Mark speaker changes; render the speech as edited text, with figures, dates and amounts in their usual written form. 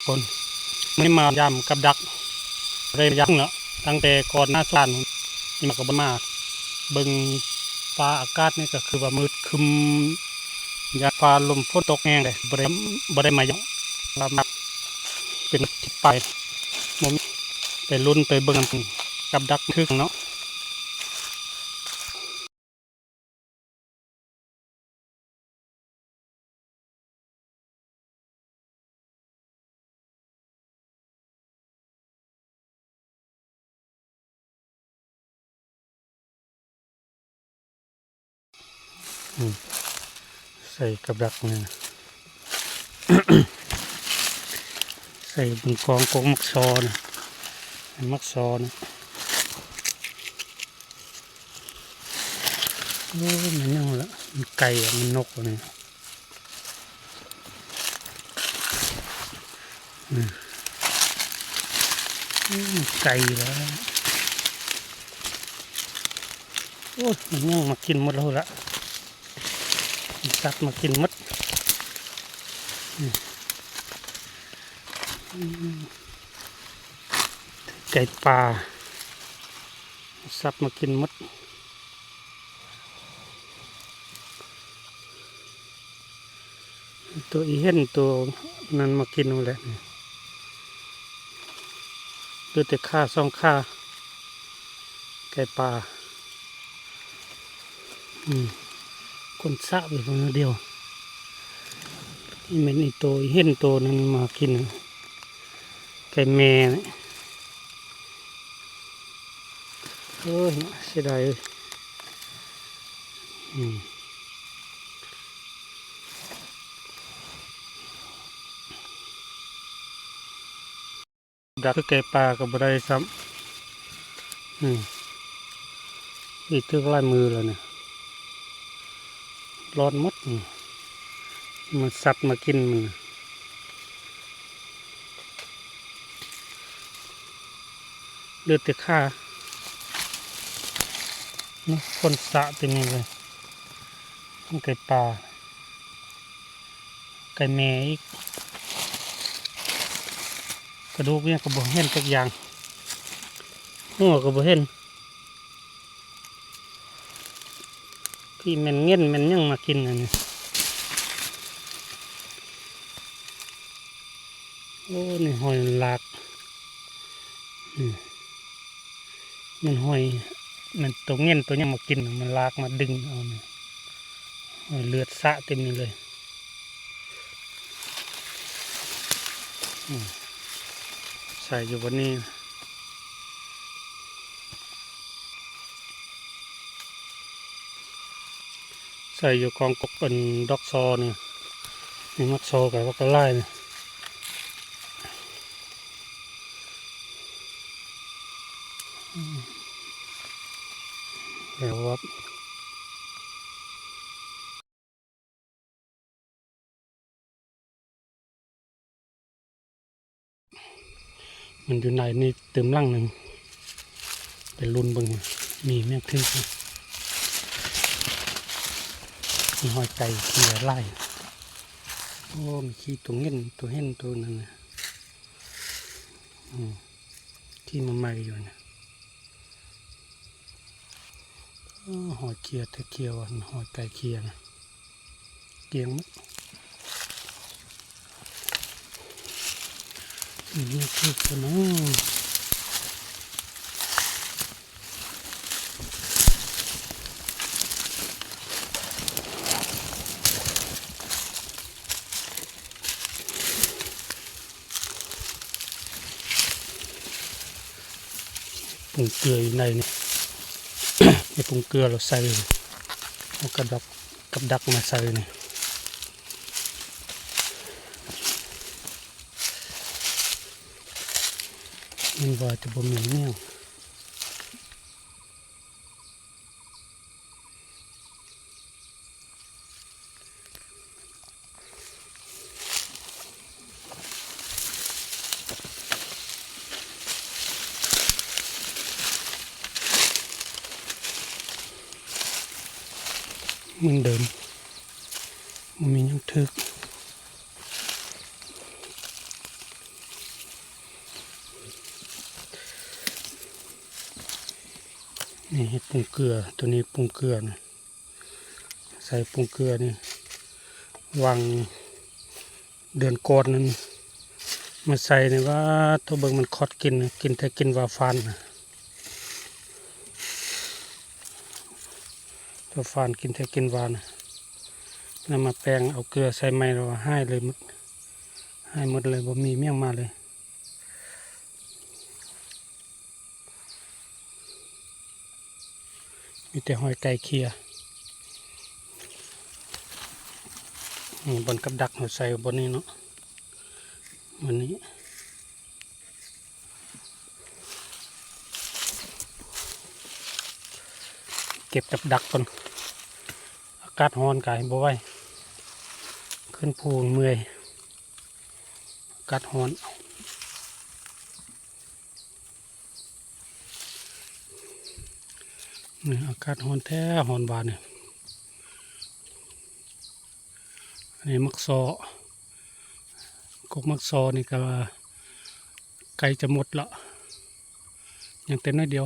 Speaker 1: คนไม่มายำกับดักเริ่มยักเนาะตั้งแต่ก่อนหน้าสานนี่มันก็บ่มาเบิ่งฟ้าอากาศนี่ก็คือว่ามืดครึมยาฟ้าลมฝนตกแห้งเลยบ่ได้มายังมาเป็นทิศไปบ่มีไปลุ้นไปเบิ่งกับดักทึกเนาะใส่กับดักนี่ใส่บนกองมักซอนะมักซอนะโอ้มันยังละมันไก่มันนกนี่ไก่แล้วโอ้มันยังมากินหมดแล้วละสัตว์มากินหมดไก่ป่าสัตว์มากินหมดตัวอีเห็นตัวนั้นมากินหมดแล้วดูแต่ข้าซ่องข้าไก่ป่าคนสะไปคนเดียวนี่มันอีตัวอีเห็นตัวนั้นมากินไก่แม่นะโอ้ยเสียดายดักคือไก่ป่ากับบัไดซ้ำอีกทึกลายมือแล้วเนี่ยร้อนมดมันสัตว์มากินมันเลือดแต่ข้านี่คนสะเต็มเลยไก่ป่าไก่แม่อีกกระดูกเนี่ยก็บ่เห็นสักอย่างหัวก็บ่เห็นพี่แมันเงี้ยมันยังมากินอันนี้โอ้นี่หอยหลากมันหอยมันตัวเงี้ยตัวยังมากินมันลากมาดึงเอาเนี่ยหอยเลือดสะเต็มเลยใส่อยู่บนนี้ใส่อยู่กองกบเป็นดอกซอเนี่ยนี่มักซอกับว่ากระไล่เนี่ยแล้วว่ามันอยู่ในนี่เติมร่างหนึ่งเป็นรุนบึงมีแม่งทึ่งมีหอยไก่เขี่ยไล่โอ้มีขี้ตัวเงี้ยตัวเห็นตัวนั้นนะที่มันมาอยู่เนี่ยหอยเขี่ยตะเกียวหอยไก่เขี่ยนะเกียงมั้งนี่คือคนน้ปรุงเกลืออยู่ในนี่ไอ้ปรุงเกลือเราใส่เอากระดักกับดักมาใส่นี่มันว่าจะบ่มีเนี่ยมันเดิมมันมียังทึก นี่เห็ดปรุงเกลือตัวนี้ปรุงเกลือนะใส่ปรุงเกลือนี่วางเดือนก่อนนั้นมาใส่เนี่ยว่าตัวเบิ่งมันคอดกินแต่กินวาฟานนะตัวฟานกินแต่กินวานนำมาแปลงเอาเกลือใส่ไม้เราให้เลยให้หมดเลยบ่มีเมี่ยงมาเลยมีแต่หอยไก่เคียบนกับดักเราใส่บนนี้เนาะวันนี้เก็บกับดักก่อนอากาศร้อนกายบ่ไหวขึ้นภูเมื่อยอากาศร้อนนี่อากาศร้อนแท้ร้อนบานเนี่ยอันนี้มักซอกกมักซอนี่ก็ไก่จะหมดละยังเต็มน้อยเดียว